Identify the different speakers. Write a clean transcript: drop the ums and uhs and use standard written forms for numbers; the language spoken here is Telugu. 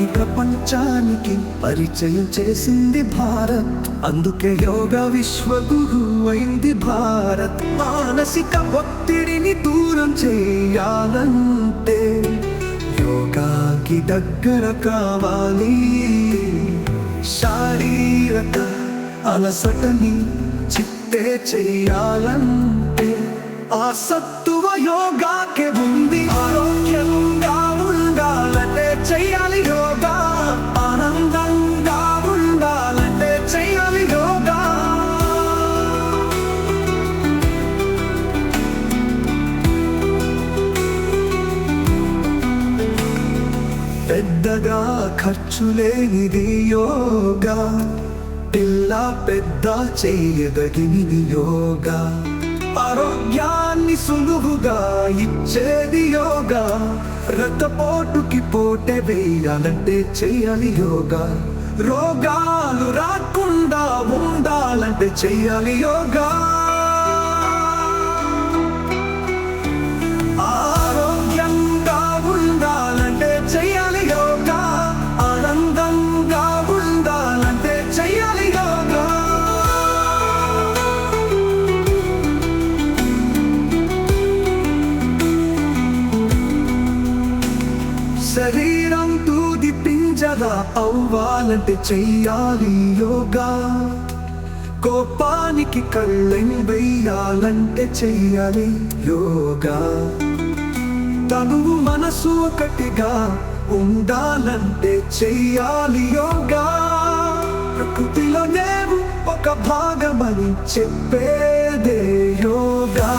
Speaker 1: యోగాని ప్రపంచానికి పరిచయం చేసింది భారత్. అందుకే యోగా విశ్వగురు అయింది భారత్. మానసిక ఒత్తిడిని దూరం చేయాలంటే యోగాకి దగ్గర కావాలి. శారీరక అలసటని చిత్తే చెయ్యాలంటే ఆ సత్తువ యోగాకే ఉంది. ఆరోగ్యంగా ఉండాలంటే చెయ్యాలి యోగా. ఆనందంగా ఉండాలంటే చెయ్యాలి యోగా. పెద్దగా ఖర్చు లేనిది యోగా. పిల్ల పెద్ద చేయదగినది యోగా. ఆరోగ్యాన్ని సులువుగా ఇచ్చేది యోగా. రక్తపోటుకి పోటే వేయాలంటే చెయ్యాలి యోగా. రోగాలు రాకుండా ఉండాలంటే చెయ్యాలి యోగా. ఆరోగ్యంగా ఉండాలంటే చెయ్యాలి యోగా. ఆనందంగా ఉండాలంటే చెయ్యాలి యోగా. శరీరం దూది పింజరా అవ్వాలంటే చెయ్యాలి యోగా. కోపానికి కళ్ళెం వెయ్యాలంటే చెయ్యాలి యోగా. తనువు మనసు ఒకటిగా ఉండాలంటే చెయ్యాలి యోగా. ప్రకృతిలో నేను ఒక భాగమని చెప్పేదే యోగా.